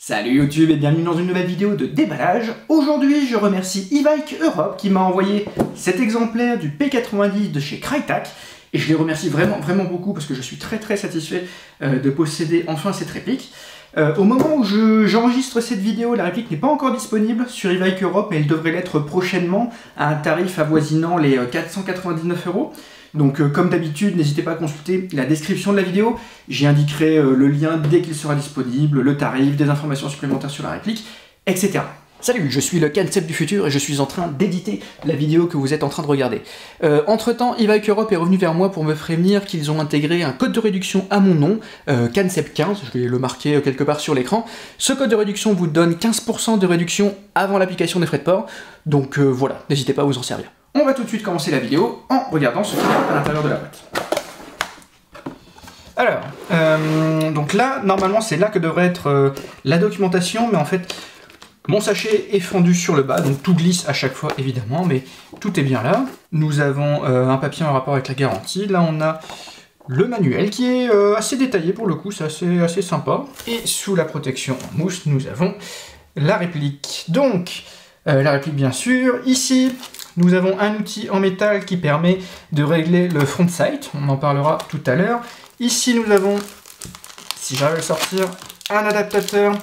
Salut YouTube et bienvenue dans une nouvelle vidéo de déballage. Aujourd'hui je remercie Evike Europe qui m'a envoyé cet exemplaire du P90 de chez Crytek. Et je les remercie vraiment beaucoup parce que je suis très satisfait de posséder enfin cette réplique. Au moment où j'enregistre cette vidéo, la réplique n'est pas encore disponible sur Evike Europe, mais elle devrait l'être prochainement à un tarif avoisinant les 499 €. Donc comme d'habitude, n'hésitez pas à consulter la description de la vidéo, j'y indiquerai le lien dès qu'il sera disponible, le tarif, des informations supplémentaires sur la réplique, etc. Salut, je suis le Cancep du futur et je suis en train d'éditer la vidéo que vous êtes en train de regarder. Entre temps, Evike Europe est revenu vers moi pour me prévenir qu'ils ont intégré un code de réduction à mon nom, Cancep15, je vais le marquer quelque part sur l'écran. Ce code de réduction vous donne 15% de réduction avant l'application des frais de port, donc voilà, n'hésitez pas à vous en servir. On va tout de suite commencer la vidéo en regardant ce qu'il y a à l'intérieur de la boîte. Alors, donc là, normalement c'est là que devrait être la documentation, mais en fait, mon sachet est fendu sur le bas, donc tout glisse à chaque fois évidemment, mais tout est bien là. Nous avons un papier en rapport avec la garantie, là on a le manuel qui est assez détaillé pour le coup, c'est assez sympa. Et sous la protection en mousse, nous avons la réplique. Donc, la réplique bien sûr, ici... Nous avons un outil en métal qui permet de régler le front sight, on en parlera tout à l'heure. Ici nous avons, si j'arrive à le sortir, un adaptateur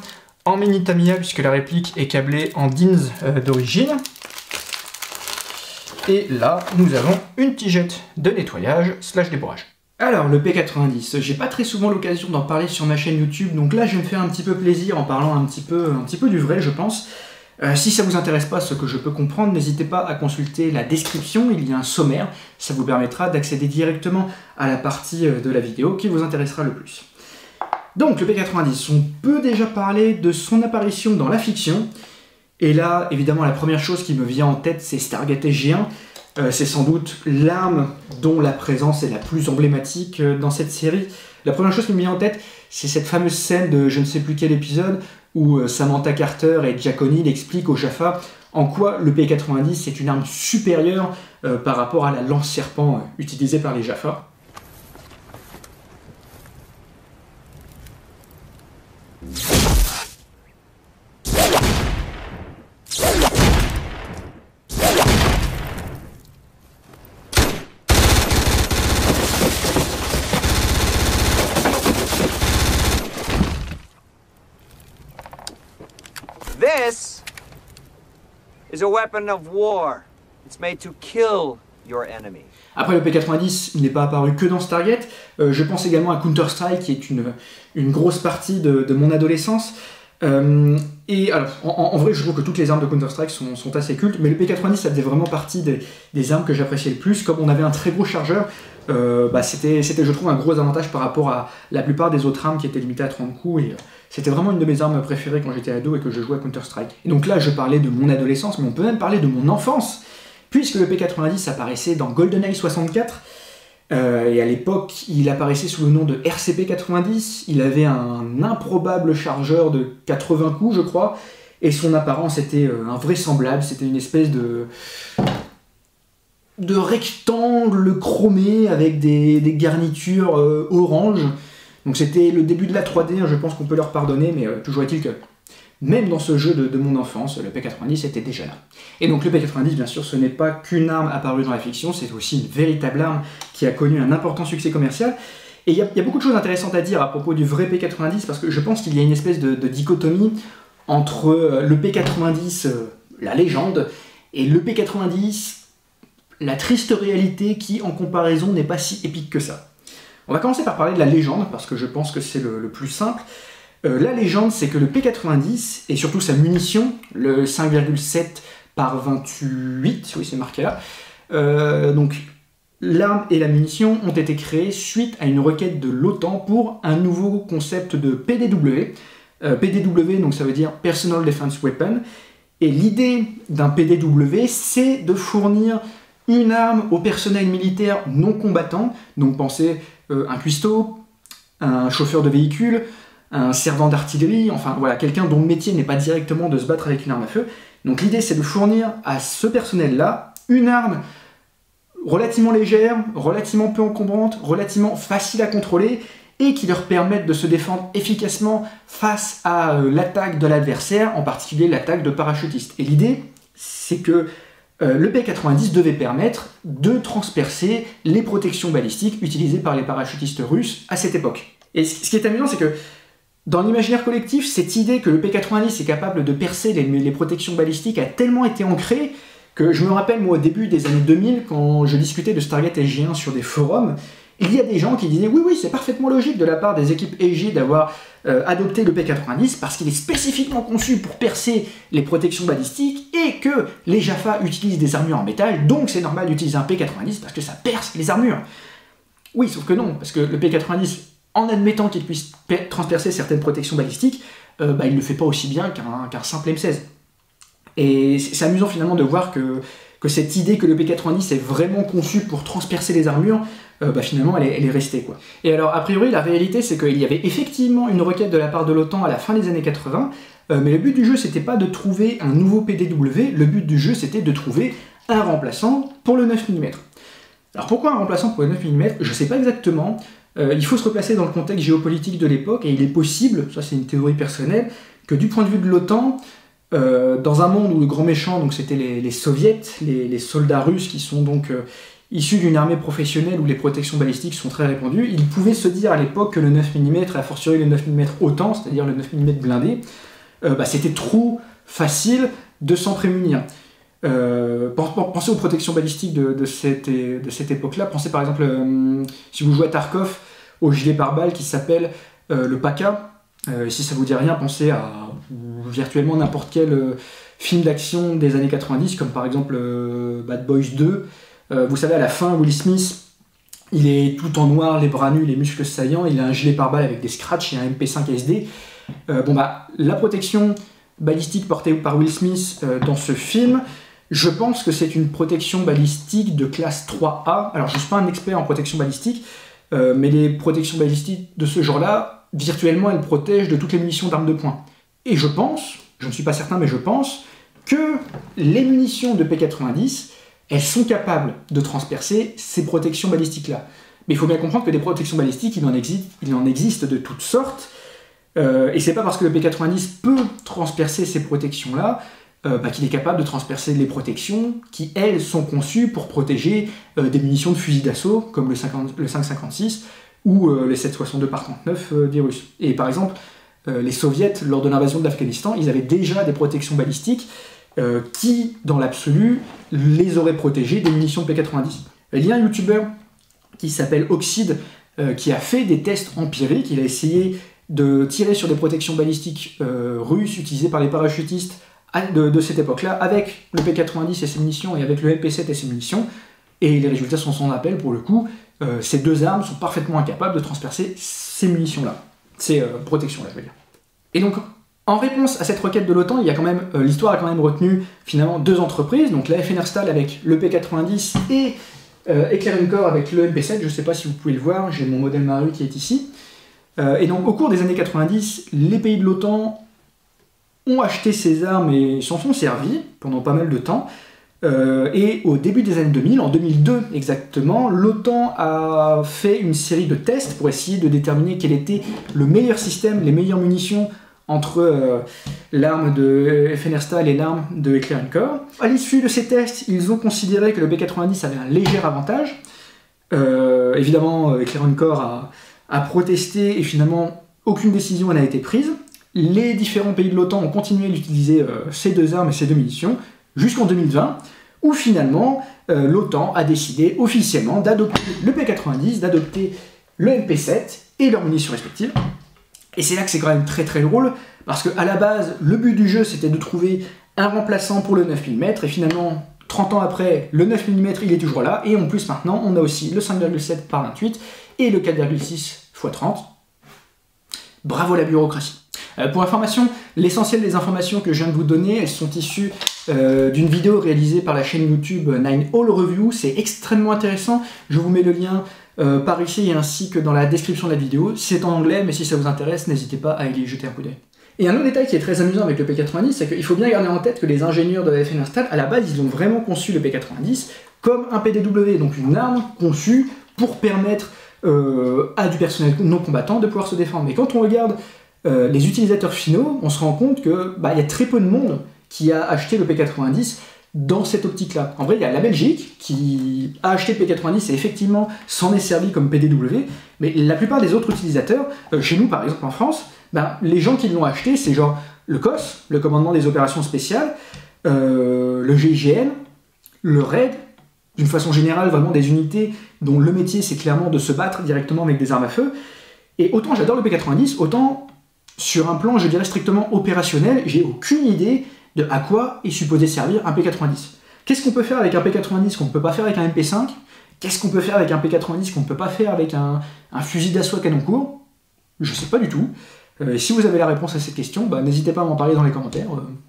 en mini Tamiya puisque la réplique est câblée en DINS d'origine. Et là nous avons une tigette de nettoyage / débourrage. Alors le P90, j'ai pas très souvent l'occasion d'en parler sur ma chaîne YouTube, donc là je vais me faire un petit peu plaisir en parlant un petit peu du vrai je pense. Si ça vous intéresse pas, ce que je peux comprendre, n'hésitez pas à consulter la description, il y a un sommaire, ça vous permettra d'accéder directement à la partie de la vidéo qui vous intéressera le plus. Donc le P90, on peut déjà parler de son apparition dans la fiction, et là évidemment la première chose qui me vient en tête c'est Stargate SG-1, c'est sans doute l'arme dont la présence est la plus emblématique dans cette série. La première chose qui me vient en tête, c'est cette fameuse scène de je ne sais plus quel épisode, où Samantha Carter et Jack O'Neill expliquent au Jaffa en quoi le P90 est une arme supérieure par rapport à la lance-serpent utilisée par les Jaffa. This is a weapon of war. It's made to kill your enemy. Après le P90, il n'est pas apparu que dans Stargate. Je pense également à Counter-Strike, qui est une grosse partie de mon adolescence. Et alors, en vrai, je trouve que toutes les armes de Counter-Strike sont assez cultes, mais le P90, ça faisait vraiment partie des armes que j'appréciais le plus. Comme on avait un très gros chargeur, c'était, je trouve, un gros avantage par rapport à la plupart des autres armes qui étaient limitées à 30 coups. Et c'était vraiment une de mes armes préférées quand j'étais ado et que je jouais à Counter-Strike. Et donc là, je parlais de mon adolescence, mais on peut même parler de mon enfance, puisque le P90 apparaissait dans GoldenEye 64. Et à l'époque, il apparaissait sous le nom de RCP-90, il avait un improbable chargeur de 80 coups, je crois, et son apparence était invraisemblable, c'était une espèce de rectangle chromé avec des garnitures orange. Donc c'était le début de la 3D, hein, je pense qu'on peut leur pardonner, mais toujours est-il que même dans ce jeu de mon enfance, le P90 était déjà là. Et donc le P90, bien sûr, ce n'est pas qu'une arme apparue dans la fiction, c'est aussi une véritable arme qui a connu un important succès commercial. Et il y a beaucoup de choses intéressantes à dire à propos du vrai P90, parce que je pense qu'il y a une espèce de dichotomie entre le P90, la légende, et le P90, la triste réalité qui, en comparaison, n'est pas si épique que ça. On va commencer par parler de la légende, parce que je pense que c'est le plus simple. La légende, c'est que le P90, et surtout sa munition, le 5,7 par 28, oui c'est marqué là, donc l'arme et la munition ont été créées suite à une requête de l'OTAN pour un nouveau concept de PDW. PDW, donc ça veut dire Personal Defense Weapon, et l'idée d'un PDW, c'est de fournir une arme au personnel militaire non combattant, donc pensez un cuistot, un chauffeur de véhicule, un servant d'artillerie, enfin voilà, quelqu'un dont le métier n'est pas directement de se battre avec une arme à feu. Donc l'idée c'est de fournir à ce personnel-là une arme relativement légère, relativement peu encombrante, relativement facile à contrôler et qui leur permettent de se défendre efficacement face à l'attaque de l'adversaire, en particulier l'attaque de parachutistes. Et l'idée, c'est que le P-90 devait permettre de transpercer les protections balistiques utilisées par les parachutistes russes à cette époque. Et ce qui est amusant, c'est que dans l'imaginaire collectif, cette idée que le P-90 est capable de percer les protections balistiques a tellement été ancrée que je me rappelle, moi, au début des années 2000, quand je discutais de Stargate SG-1 sur des forums, il y a des gens qui disaient « Oui, c'est parfaitement logique de la part des équipes SG d'avoir adopté le P-90 parce qu'il est spécifiquement conçu pour percer les protections balistiques et que les Jaffa utilisent des armures en métal, donc c'est normal d'utiliser un P-90 parce que ça perce les armures. » Oui, sauf que non, parce que le P-90, en admettant qu'il puisse transpercer certaines protections balistiques, il ne le fait pas aussi bien qu'un simple M16. Et c'est amusant finalement de voir que cette idée que le P-90 est vraiment conçu pour transpercer les armures, finalement elle est restée, quoi. Et alors a priori la réalité c'est qu'il y avait effectivement une requête de la part de l'OTAN à la fin des années 80, mais le but du jeu c'était pas de trouver un nouveau PDW, le but du jeu c'était de trouver un remplaçant pour le 9 mm. Alors pourquoi un remplaçant pour le 9 mm? Je sais pas exactement, il faut se replacer dans le contexte géopolitique de l'époque, et il est possible, ça c'est une théorie personnelle, que du point de vue de l'OTAN, dans un monde où le grand méchant, donc c'était les soviets, les soldats russes qui sont donc issus d'une armée professionnelle où les protections balistiques sont très répandues, ils pouvaient se dire à l'époque que le 9 mm, a fortiori le 9 mm OTAN, c'est-à-dire le 9 mm blindé, c'était trop facile de s'en prémunir. Pensez aux protections balistiques de cette époque-là, pensez par exemple, si vous jouez à Tarkov, au gilet pare-balles qui s'appelle le PACA. Si ça vous dit rien, pensez à virtuellement n'importe quel film d'action des années 90, comme par exemple Bad Boys 2. Vous savez, à la fin, Will Smith, il est tout en noir, les bras nus, les muscles saillants, il a un gilet pare-balles avec des scratchs et un MP5 SD. La protection balistique portée par Will Smith dans ce film, je pense que c'est une protection balistique de classe 3A. Alors, je ne suis pas un expert en protection balistique, mais les protections balistiques de ce genre-là, virtuellement, elles protègent de toutes les munitions d'armes de poing. Et je pense, je ne suis pas certain, mais je pense que les munitions de P-90, elles sont capables de transpercer ces protections balistiques-là. Mais il faut bien comprendre que des protections balistiques, il en existe de toutes sortes, et c'est pas parce que le P-90 peut transpercer ces protections-là qu'il est capable de transpercer les protections qui, elles, sont conçues pour protéger des munitions de fusil d'assaut, comme le 5,56 ou les 7,62 par 39 des Russes. Et par exemple, les Soviets, lors de l'invasion de l'Afghanistan, ils avaient déjà des protections balistiques qui, dans l'absolu, les auraient protégés des munitions P-90. Il y a un youtubeur qui s'appelle Oxide, qui a fait des tests empiriques, il a essayé de tirer sur des protections balistiques russes utilisées par les parachutistes de cette époque-là, avec le P-90 et ses munitions, et avec le MP7 et ses munitions, et les résultats sont sans appel, pour le coup, ces deux armes sont parfaitement incapables de transpercer ces munitions-là, ces protections-là, je veux dire. Et donc, en réponse à cette requête de l'OTAN, l'histoire a quand même retenu finalement deux entreprises, donc la FNR-STAL avec le P-90 et Eclair Corps avec le MP7, je ne sais pas si vous pouvez le voir, j'ai mon modèle Maru qui est ici. Et donc au cours des années 90, les pays de l'OTAN ont acheté ces armes et s'en sont servis pendant pas mal de temps. Et au début des années 2000, en 2002 exactement, l'OTAN a fait une série de tests pour essayer de déterminer quel était le meilleur système, les meilleures munitions entre l'arme de FNR-STAL et l'arme de Eclair Corps. À l'issue de ces tests, ils ont considéré que le P-90 avait un léger avantage. Évidemment, Eclair Corps a protesté et finalement aucune décision n'a été prise. Les différents pays de l'OTAN ont continué d'utiliser ces deux armes et ces deux munitions jusqu'en 2020, où finalement l'OTAN a décidé officiellement d'adopter le P-90, d'adopter le MP7 et leurs munitions respectives. Et c'est là que c'est quand même très très drôle, parce qu'à la base, le but du jeu c'était de trouver un remplaçant pour le 9 mm, et finalement, 30 ans après, le 9 mm il est toujours là, et en plus maintenant, on a aussi le 5,7 par 28 et le 4,6 x 30. Bravo la bureaucratie. Pour information, l'essentiel des informations que je viens de vous donner, elles sont issues d'une vidéo réalisée par la chaîne YouTube 9 All Review. C'est extrêmement intéressant. Je vous mets le lien par ici ainsi que dans la description de la vidéo. C'est en anglais, mais si ça vous intéresse, n'hésitez pas à y jeter un coup d'œil. Et un autre détail qui est très amusant avec le P-90, c'est qu'il faut bien garder en tête que les ingénieurs de la FNR-STAL, à la base, ils ont vraiment conçu le P-90 comme un PDW, donc une arme conçue pour permettre à du personnel non combattant de pouvoir se défendre. Mais quand on regarde les utilisateurs finaux, on se rend compte que y a très peu de monde qui a acheté le P90 dans cette optique-là. En vrai, il y a la Belgique qui a acheté le P90 et effectivement s'en est servi comme PDW, mais la plupart des autres utilisateurs, chez nous par exemple en France, les gens qui l'ont acheté, c'est genre le COS, le commandement des opérations spéciales, le GIGN, le RAID, d'une façon générale, vraiment des unités dont le métier c'est clairement de se battre directement avec des armes à feu. Et autant j'adore le P90, autant sur un plan, je dirais, strictement opérationnel, j'ai aucune idée de à quoi est supposé servir un P90. Qu'est-ce qu'on peut faire avec un P90 qu'on ne peut pas faire avec un MP5? Qu'est-ce qu'on peut faire avec un P90 qu'on ne peut pas faire avec un fusil d'assaut à canon court? Je ne sais pas du tout. Si vous avez la réponse à cette question, n'hésitez pas à m'en parler dans les commentaires,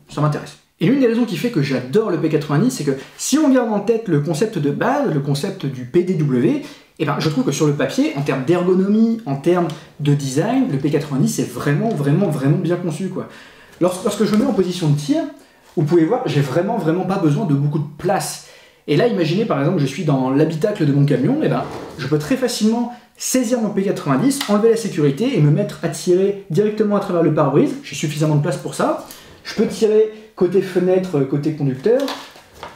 ça m'intéresse. Et l'une des raisons qui fait que j'adore le P90, c'est que si on garde en tête le concept de base, le concept du PDW, je trouve que sur le papier, en termes d'ergonomie, en termes de design, le P90 est vraiment bien conçu, quoi. Lorsque je me mets en position de tir, vous pouvez voir, j'ai vraiment pas besoin de beaucoup de place. Et là, imaginez par exemple que je suis dans l'habitacle de mon camion, je peux très facilement saisir mon P90, enlever la sécurité et me mettre à tirer directement à travers le pare-brise. J'ai suffisamment de place pour ça. Je peux tirer côté fenêtre, côté conducteur.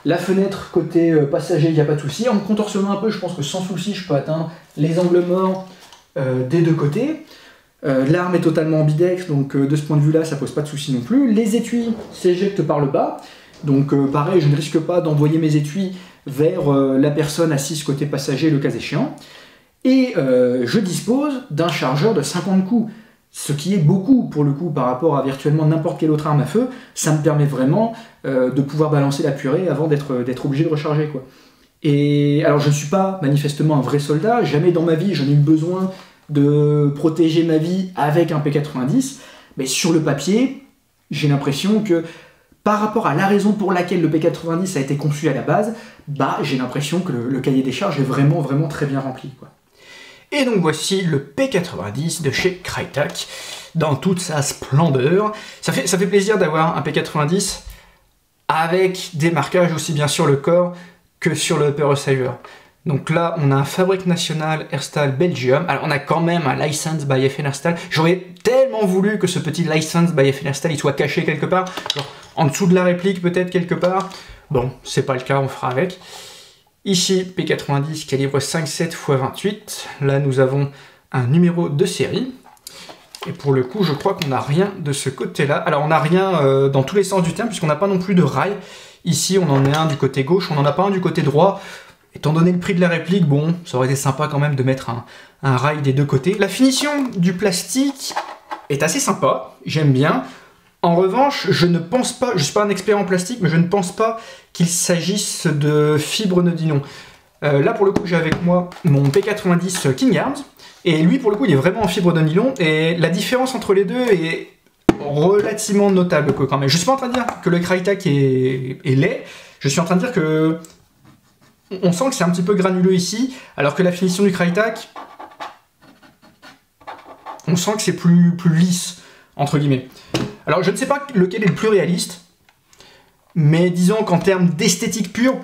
La fenêtre côté passager, il n'y a pas de souci. En me contorsionnant un peu, je pense que sans souci, je peux atteindre les angles morts des deux côtés. L'arme est totalement ambidex, donc de ce point de vue-là, ça pose pas de souci non plus. Les étuis s'éjectent par le bas, donc pareil, je ne risque pas d'envoyer mes étuis vers la personne assise côté passager, le cas échéant. Et je dispose d'un chargeur de 50 coups, ce qui est beaucoup pour le coup par rapport à virtuellement n'importe quelle autre arme à feu. Ça me permet vraiment de pouvoir balancer la purée avant d'être obligé de recharger, quoi. Et alors je ne suis pas manifestement un vrai soldat, jamais dans ma vie j'en ai eu besoin de protéger ma vie avec un P90, mais sur le papier, j'ai l'impression que par rapport à la raison pour laquelle le P90 a été conçu à la base, j'ai l'impression que le cahier des charges est vraiment très bien rempli, quoi. Et donc voici le P90 de chez Crytek, dans toute sa splendeur. Ça fait plaisir d'avoir un P90 avec des marquages aussi bien sur le corps que sur le Upper Receiver. Donc là, on a un Fabrique Nationale Airstyle Belgium. Alors on a quand même un License by FN Airstyle. J'aurais tellement voulu que ce petit License by FN Airstyle il soit caché quelque part, genre en dessous de la réplique peut-être quelque part. Bon, c'est pas le cas, on fera avec. Ici, P90 calibre 5,7 x 28. Là, nous avons un numéro de série. Et pour le coup, je crois qu'on n'a rien de ce côté-là. Alors, on n'a rien dans tous les sens du terme, puisqu'on n'a pas non plus de rail. Ici, on en a un du côté gauche, on n'en a pas un du côté droit. Étant donné le prix de la réplique, bon, ça aurait été sympa quand même de mettre un rail des deux côtés. La finition du plastique est assez sympa, j'aime bien. En revanche, je ne pense pas, je suis pas un expert en plastique, mais je ne pense pas qu'il s'agisse de fibres de nylon. Là, pour le coup, j'ai avec moi mon P90 King Arms, et lui, pour le coup, il est vraiment en fibre de nylon, et la différence entre les deux est relativement notable quand même. Je suis pas en train de dire que le Crytek est laid, je suis en train de dire que on sent que c'est un petit peu granuleux ici, alors que la finition du Crytek, on sent que c'est plus lisse, entre guillemets. Alors je ne sais pas lequel est le plus réaliste, mais disons qu'en termes d'esthétique pure,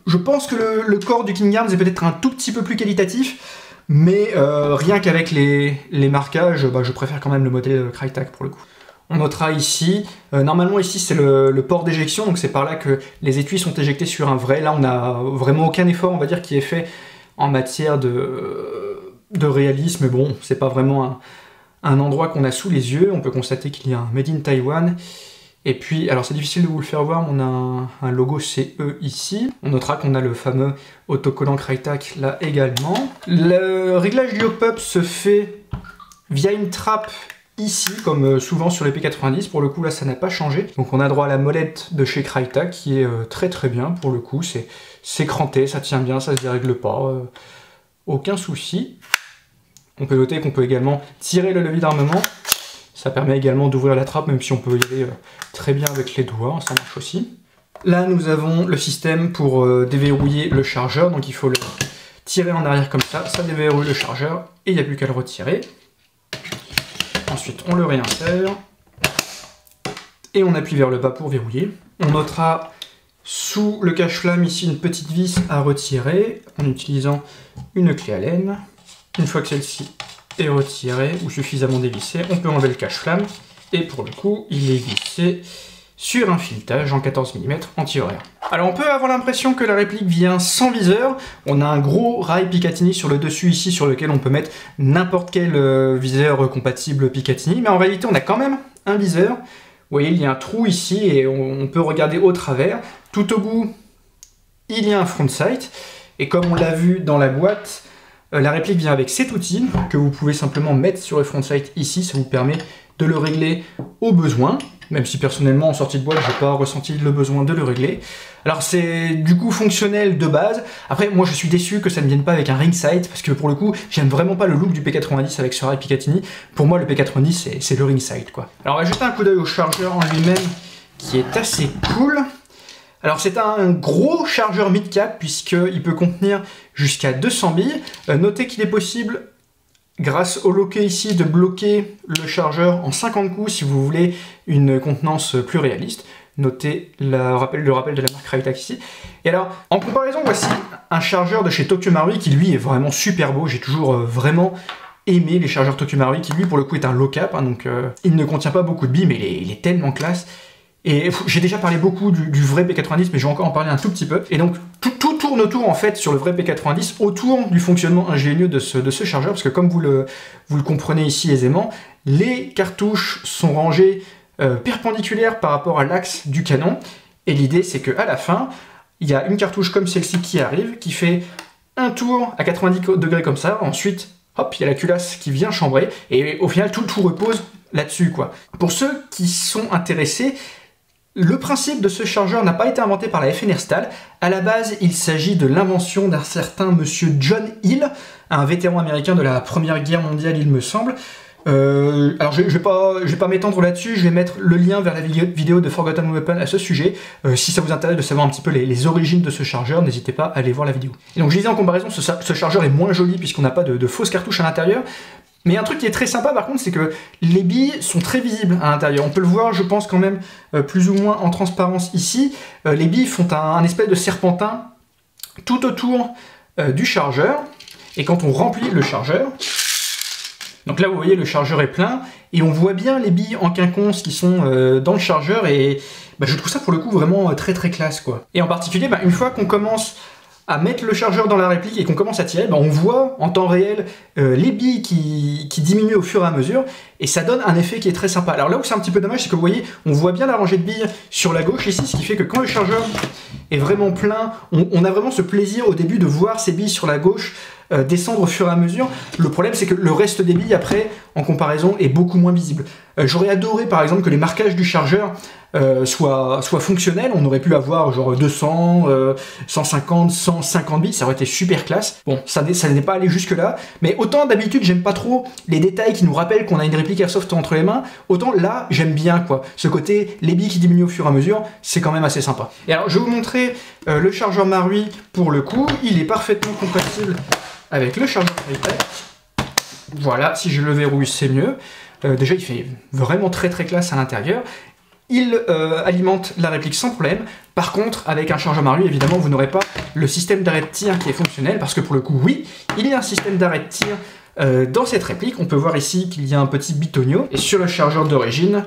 je pense que le corps du King Arms est peut-être un tout petit peu plus qualitatif, mais rien qu'avec les marquages, je préfère quand même le modèle Crytek pour le coup. On notera ici, normalement ici c'est le port d'éjection, donc c'est par là que les étuis sont éjectés sur un vrai. Là on n'a vraiment aucun effort, on va dire, qui est fait en matière de réalisme, mais bon, c'est pas vraiment un endroit qu'on a sous les yeux. On peut constater qu'il y a un Made in Taiwan. Et puis, alors c'est difficile de vous le faire voir, mais on a un logo CE ici. On notera qu'on a le fameux autocollant Crytek là également. Le réglage du hop-up se fait via une trappe ici, comme souvent sur les P90. Pour le coup, là, ça n'a pas changé. Donc on a droit à la molette de chez Crytek, qui est très bien pour le coup. C'est cranté, ça tient bien, ça se dérègle pas. Aucun souci. On peut noter qu'on peut également tirer le levier d'armement. Ça permet également d'ouvrir la trappe, même si on peut y aller très bien avec les doigts, ça marche aussi. Là, nous avons le système pour déverrouiller le chargeur, donc il faut le tirer en arrière comme ça déverrouille le chargeur, et il n'y a plus qu'à le retirer. Ensuite, on le réinsère, et on appuie vers le bas pour verrouiller. On notera sous le cache-flamme ici une petite vis à retirer, en utilisant une clé Allen. Une fois que celle-ci est retirée ou suffisamment dévissée, on peut enlever le cache-flamme. Et pour le coup, il est vissé sur un filetage en 14 mm anti-horaire. Alors on peut avoir l'impression que la réplique vient sans viseur. On a un gros rail Picatinny sur le dessus ici sur lequel on peut mettre n'importe quel viseur compatible Picatinny. Mais en réalité, on a quand même un viseur. Vous voyez, il y a un trou ici et on peut regarder au travers. Tout au bout, il y a un front sight. Et comme on l'a vu dans la boîte, la réplique vient avec cet outil que vous pouvez simplement mettre sur le front sight ici. Ça vous permet de le régler au besoin. Même si personnellement, en sortie de boîte, j'ai pas ressenti le besoin de le régler. Alors c'est du coup fonctionnel de base. Après, moi je suis déçu que ça ne vienne pas avec un ring sight, parce que pour le coup, j'aime vraiment pas le look du P90 avec ce rail Picatinny. Pour moi, le P90, c'est le ring sight, quoi. Alors on va jeter un coup d'œil au chargeur en lui-même, qui est assez cool. Alors c'est un gros chargeur mid-cap, puisqu'il peut contenir jusqu'à 200 billes. Notez qu'il est possible, grâce au loquet ici, de bloquer le chargeur en 50 coups si vous voulez une contenance plus réaliste. Notez le rappel de la marque Raytac ici. Et alors, en comparaison, voici un chargeur de chez Tokyo Marui qui lui est vraiment super beau. J'ai toujours vraiment aimé les chargeurs Tokyo Marui qui lui pour le coup est un low cap, hein, donc il ne contient pas beaucoup de billes, mais il est tellement classe. Et j'ai déjà parlé beaucoup du vrai P90, mais je vais encore en parler un tout petit peu. Et donc, tout tourne autour, en fait, sur le vrai P90, autour du fonctionnement ingénieux de ce chargeur, parce que comme vous le comprenez ici aisément, les cartouches sont rangées perpendiculaires par rapport à l'axe du canon. Et l'idée, c'est qu'à la fin, il y a une cartouche comme celle-ci qui arrive, qui fait un tour à 90 degrés comme ça. Ensuite, hop, il y a la culasse qui vient chambrer. Et au final, tout repose là-dessus, quoi. Pour ceux qui sont intéressés, le principe de ce chargeur n'a pas été inventé par la FNR Stahl. À la base, il s'agit de l'invention d'un certain monsieur John Hill, un vétéran américain de la Première Guerre mondiale, il me semble. Alors je vais pas m'étendre là-dessus, je vais mettre le lien vers la vidéo de Forgotten Weapon à ce sujet. Si ça vous intéresse de savoir un petit peu les origines de ce chargeur, n'hésitez pas à aller voir la vidéo. Et donc je disais en comparaison, ce chargeur est moins joli puisqu'on n'a pas de fausses cartouches à l'intérieur. Mais un truc qui est très sympa par contre, c'est que les billes sont très visibles à l'intérieur. On peut le voir, je pense, quand même plus ou moins en transparence ici. Les billes font un espèce de serpentin tout autour du chargeur. Et quand on remplit le chargeur, donc là vous voyez le chargeur est plein, et on voit bien les billes en quinconce qui sont dans le chargeur, et je trouve ça pour le coup vraiment très très classe, quoi. Et en particulier, une fois qu'on commence à mettre le chargeur dans la réplique et qu'on commence à tirer, on voit en temps réel les billes qui diminuent au fur et à mesure, et ça donne un effet qui est très sympa. Alors là où c'est un petit peu dommage, c'est que vous voyez, on voit bien la rangée de billes sur la gauche ici, ce qui fait que quand le chargeur est vraiment plein, on a vraiment ce plaisir au début de voir ces billes sur la gauche descendre au fur et à mesure. Le problème, c'est que le reste des billes, après, en comparaison, est beaucoup moins visible. J'aurais adoré, par exemple, que les marquages du chargeur soient fonctionnels. On aurait pu avoir genre 200, 150, 150 billes, ça aurait été super classe. Bon, ça n'est pas allé jusque-là, mais autant d'habitude, j'aime pas trop les détails qui nous rappellent qu'on a une réplique Airsoft entre les mains, autant là, j'aime bien, quoi. Ce côté, les billes qui diminuent au fur et à mesure, c'est quand même assez sympa. Et alors, je vais vous montrer le chargeur Marui pour le coup. Il est parfaitement compatible avec le chargeur Raytac. Voilà, si je le verrouille, c'est mieux. Déjà, il fait vraiment très très classe à l'intérieur. Il alimente la réplique sans problème. Par contre, avec un chargeur Marui, évidemment, vous n'aurez pas le système d'arrêt de tir qui est fonctionnel, parce que pour le coup, oui, il y a un système d'arrêt de tir dans cette réplique. On peut voir ici qu'il y a un petit bitonio. Et sur le chargeur d'origine,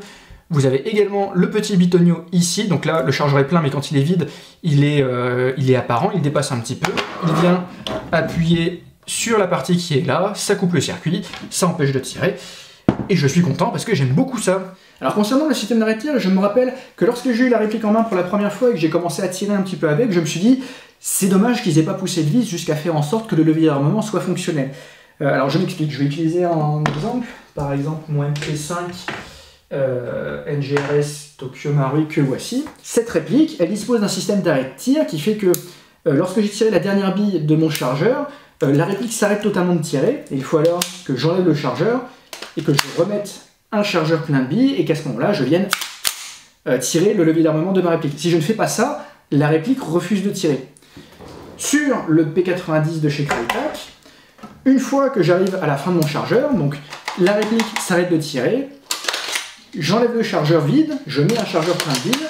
vous avez également le petit bitonio ici. Donc là, le chargeur est plein, mais quand il est vide, il est apparent, il dépasse un petit peu. Il vient appuyer sur la partie qui est là, ça coupe le circuit, ça empêche de tirer, et je suis content parce que j'aime beaucoup ça. Alors concernant le système d'arrêt de tir, je me rappelle que lorsque j'ai eu la réplique en main pour la première fois et que j'ai commencé à tirer un petit peu avec, je me suis dit, c'est dommage qu'ils aient pas poussé de vis jusqu'à faire en sorte que le levier d'armement soit fonctionnel. Alors je m'explique, je vais utiliser un exemple, par exemple mon MP5 NGRS Tokyo Marui que voici. Cette réplique, elle dispose d'un système d'arrêt de tir qui fait que lorsque j'ai tiré la dernière bille de mon chargeur, la réplique s'arrête totalement de tirer, et il faut alors que j'enlève le chargeur et que je remette un chargeur plein de billes et qu'à ce moment-là, je vienne tirer le levier d'armement de ma réplique. Si je ne fais pas ça, la réplique refuse de tirer. Sur le P90 de chez Raytac, une fois que j'arrive à la fin de mon chargeur, donc la réplique s'arrête de tirer, j'enlève le chargeur vide, je mets un chargeur plein de billes,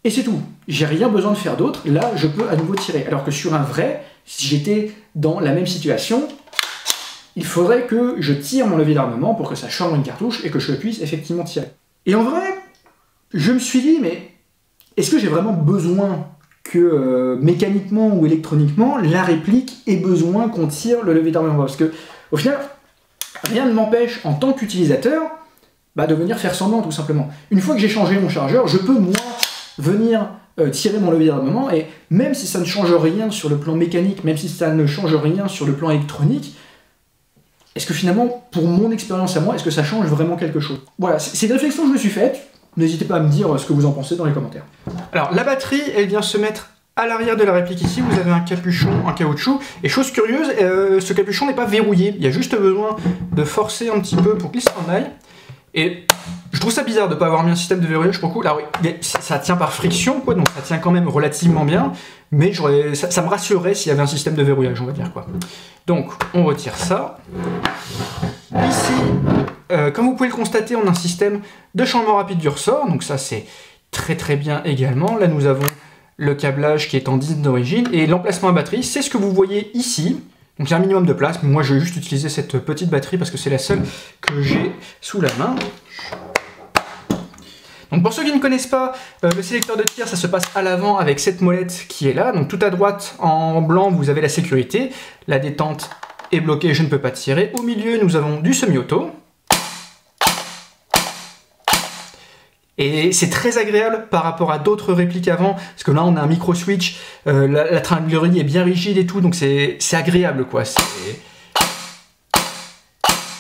et c'est tout. J'ai rien besoin de faire d'autre, là je peux à nouveau tirer. Alors que sur un vrai, si j'étais dans la même situation, il faudrait que je tire mon levier d'armement pour que ça change une cartouche et que je puisse effectivement tirer. Et en vrai, je me suis dit, mais est-ce que j'ai vraiment besoin que mécaniquement ou électroniquement, la réplique ait besoin qu'on tire le levier d'armement? Parce que, au final, rien ne m'empêche, en tant qu'utilisateur, de venir faire semblant, tout simplement. Une fois que j'ai changé mon chargeur, je peux, moi, venir tirer mon levier d'armement, et même si ça ne change rien sur le plan mécanique, même si ça ne change rien sur le plan électronique, est-ce que finalement, pour mon expérience à moi, est-ce que ça change vraiment quelque chose? Voilà, c'est une réflexion que je me suis faite. N'hésitez pas à me dire ce que vous en pensez dans les commentaires. Alors, la batterie, elle vient se mettre à l'arrière de la réplique ici. Vous avez un capuchon en caoutchouc. Et chose curieuse, ce capuchon n'est pas verrouillé. Il y a juste besoin de forcer un petit peu pour qu'il s'en aille. Et je trouve ça bizarre de ne pas avoir mis un système de verrouillage pour le coup. Là, oui, ça tient par friction, quoi, donc ça tient quand même relativement bien. Mais ça me rassurerait s'il y avait un système de verrouillage, on va dire, quoi. Donc, on retire ça. Ici, comme vous pouvez le constater, on a un système de changement rapide du ressort. Donc ça, c'est très très bien également. Là, nous avons le câblage qui est en 10 d'origine. Et l'emplacement à batterie, c'est ce que vous voyez ici. Donc il y a un minimum de place, mais moi je vais juste utiliser cette petite batterie parce que c'est la seule que j'ai sous la main. Donc pour ceux qui ne connaissent pas, le sélecteur de tir, ça se passe à l'avant avec cette molette qui est là. Donc tout à droite, en blanc, vous avez la sécurité. La détente est bloquée, je ne peux pas tirer. Au milieu, nous avons du semi-auto. Et c'est très agréable par rapport à d'autres répliques avant, parce que là on a un micro-switch, la tringlerie est bien rigide et tout, donc c'est agréable quoi.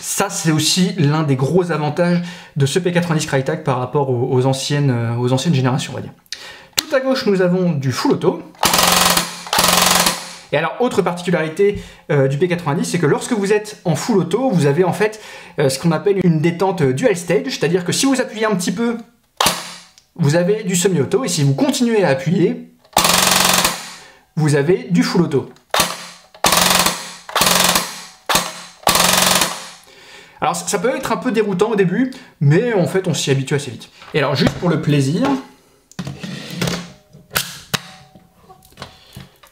Ça c'est aussi l'un des gros avantages de ce P90 Crytek par rapport aux anciennes générations on va dire. Tout à gauche nous avons du full auto. Et alors, autre particularité du P90, c'est que lorsque vous êtes en full auto, vous avez en fait ce qu'on appelle une détente dual stage, c'est-à-dire que si vous appuyez un petit peu, vous avez du semi-auto, et si vous continuez à appuyer, vous avez du full auto. Alors ça peut être un peu déroutant au début, mais en fait on s'y habitue assez vite. Et alors juste pour le plaisir,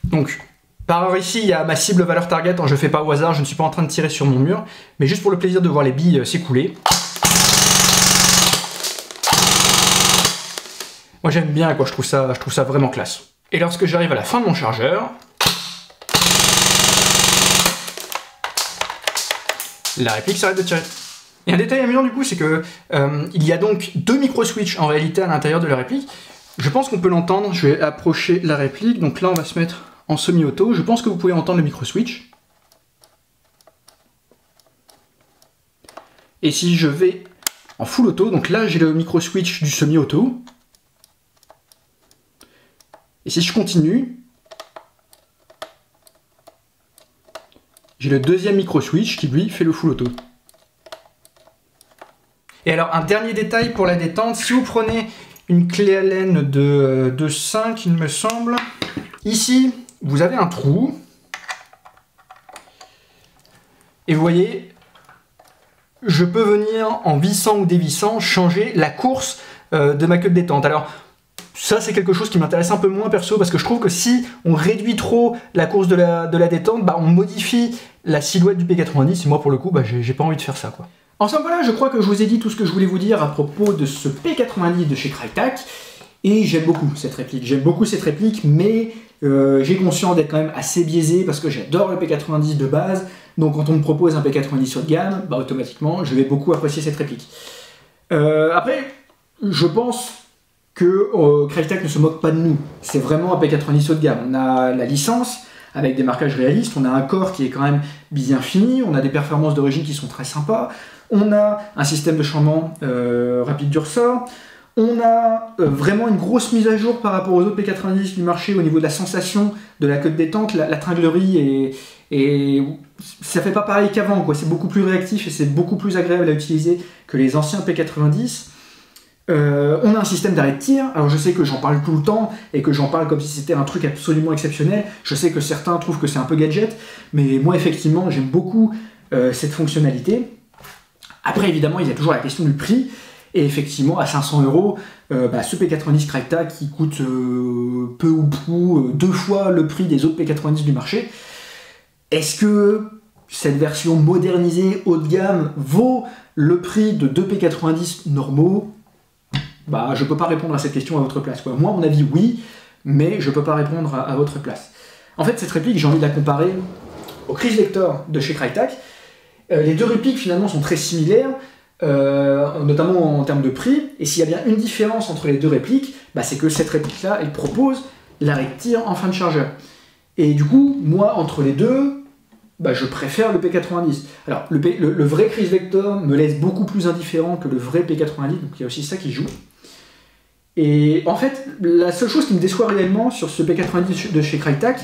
donc par ici il y a ma cible valeur target, je ne fais pas au hasard, je ne suis pas en train de tirer sur mon mur, mais juste pour le plaisir de voir les billes s'écouler. Moi j'aime bien quoi, je trouve ça vraiment classe. Et lorsque j'arrive à la fin de mon chargeur, la réplique s'arrête de tirer. Et un détail amusant du coup, c'est que il y a donc deux micro-switches en réalité à l'intérieur de la réplique. Je pense qu'on peut l'entendre, je vais approcher la réplique, donc là on va se mettre en semi-auto. Je pense que vous pouvez entendre le micro-switch. Et si je vais en full auto, donc là j'ai le micro-switch du semi-auto. Et si je continue, j'ai le deuxième micro-switch qui lui fait le full auto. Et alors un dernier détail pour la détente, si vous prenez une clé Allen de 5 il me semble, ici vous avez un trou, et vous voyez, je peux venir en vissant ou dévissant changer la course de ma queue de détente. Alors ça c'est quelque chose qui m'intéresse un peu moins perso, parce que je trouve que si on réduit trop la course de la détente, on modifie la silhouette du P90, et moi pour le coup j'ai pas envie de faire ça quoi. En somme voilà, je crois que je vous ai dit tout ce que je voulais vous dire à propos de ce P90 de chez Crytek, et j'aime beaucoup cette réplique, mais j'ai conscience d'être quand même assez biaisé parce que j'adore le P90 de base, donc quand on me propose un P90 haut de gamme, automatiquement je vais beaucoup apprécier cette réplique. Après, je pense que Crytek ne se moque pas de nous, c'est vraiment un P90 haut de gamme. On a la licence avec des marquages réalistes, on a un corps qui est quand même bien fini, on a des performances d'origine qui sont très sympas, on a un système de changement rapide du ressort, on a vraiment une grosse mise à jour par rapport aux autres P90 du marché au niveau de la sensation de la queue de détente, la tringlerie et ça fait pas pareil qu'avant, c'est beaucoup plus réactif et c'est beaucoup plus agréable à utiliser que les anciens P90. On a un système d'arrêt de tir, alors je sais que j'en parle tout le temps et que j'en parle comme si c'était un truc absolument exceptionnel, je sais que certains trouvent que c'est un peu gadget, mais moi effectivement j'aime beaucoup cette fonctionnalité. Après évidemment il y a toujours la question du prix, et effectivement à 500 €, ce P90 Crytek qui coûte peu ou prou 2 fois le prix des autres P90 du marché, est-ce que cette version modernisée, haut de gamme, vaut le prix de 2 P90 normaux? Bah, je peux pas répondre à cette question à votre place, quoi. Moi, à mon avis, oui, mais je peux pas répondre à votre place. En fait, cette réplique, j'ai envie de la comparer au Chris Vector de chez Crytek. Les deux répliques, finalement, sont très similaires, notamment en termes de prix, et s'il y a bien une différence entre les deux répliques, bah, c'est que cette réplique-là, elle propose l'arrêt de tir en fin de chargeur. Et du coup, moi, entre les deux, bah, je préfère le P90. Alors, le vrai Chris Vector me laisse beaucoup plus indifférent que le vrai P90, donc il y a aussi ça qui joue. Et en fait, la seule chose qui me déçoit réellement sur ce P90 de chez Crytek,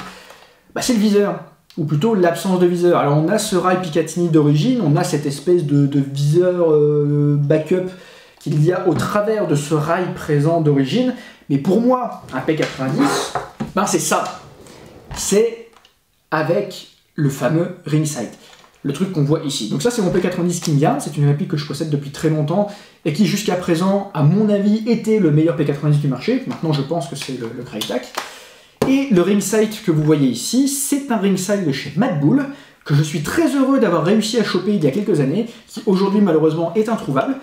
bah, c'est le viseur, ou plutôt l'absence de viseur. Alors on a ce rail Picatinny d'origine, on a cette espèce de viseur backup qu'il y a au travers de ce rail présent d'origine, mais pour moi, un P90, ben c'est ça. C'est avec le fameux ring sight, le truc qu'on voit ici. Donc ça c'est mon P90 King Yarn, c'est une réplique que je possède depuis très longtemps, et qui jusqu'à présent, à mon avis, était le meilleur P90 du marché. Maintenant je pense que c'est le Crytek. Et le ring sight que vous voyez ici, c'est un ring sight de chez Madbull, que je suis très heureux d'avoir réussi à choper il y a quelques années, qui aujourd'hui malheureusement est introuvable.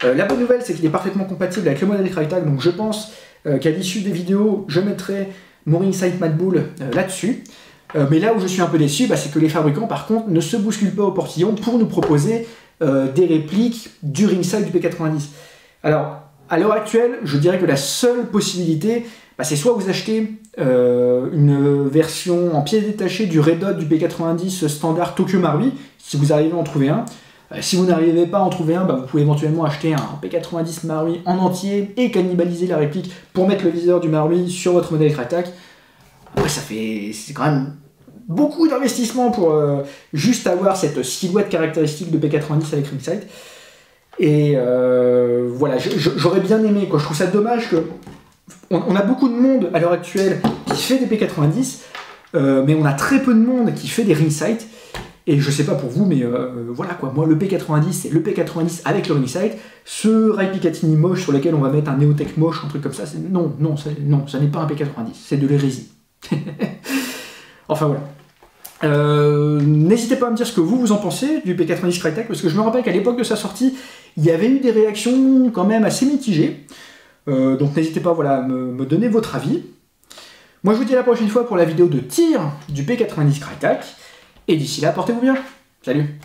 La bonne nouvelle, c'est qu'il est parfaitement compatible avec le modèle Crytek, donc je pense qu'à l'issue des vidéos, je mettrai mon ring sight Madbull là-dessus. Mais là où je suis un peu déçu, bah, c'est que les fabricants par contre ne se bousculent pas au portillon pour nous proposer des répliques du ring sight du P90. Alors, à l'heure actuelle, je dirais que la seule possibilité, bah, c'est soit vous achetez une version en pièces détachées du Red Dot du P90 standard Tokyo Marui, si vous arrivez à en trouver un. Si vous n'arrivez pas à en trouver un, bah, vous pouvez éventuellement acheter un P90 Marui en entier et cannibaliser la réplique pour mettre le viseur du Marui sur votre modèle Crytek. Après, c'est quand même beaucoup d'investissement pour juste avoir cette silhouette caractéristique de P90 avec ring sight. Et voilà, j'aurais bien aimé, quoi. Je trouve ça dommage que on a beaucoup de monde à l'heure actuelle qui fait des P90, mais on a très peu de monde qui fait des ring sight. Et je sais pas pour vous, mais voilà quoi. Moi, le P90, c'est le P90 avec le ring sight. Ce rail Picatinny moche sur lequel on va mettre un Neotech moche, un truc comme ça, non, ça n'est pas un P90, c'est de l'hérésie. Enfin voilà. N'hésitez pas à me dire ce que vous en pensez du P90 Crytek, parce que je me rappelle qu'à l'époque de sa sortie, il y avait eu des réactions quand même assez mitigées. Donc n'hésitez pas voilà, à me donner votre avis. Moi je vous dis à la prochaine fois pour la vidéo de tir du P90 Crytek. Et d'ici là, portez-vous bien. Salut!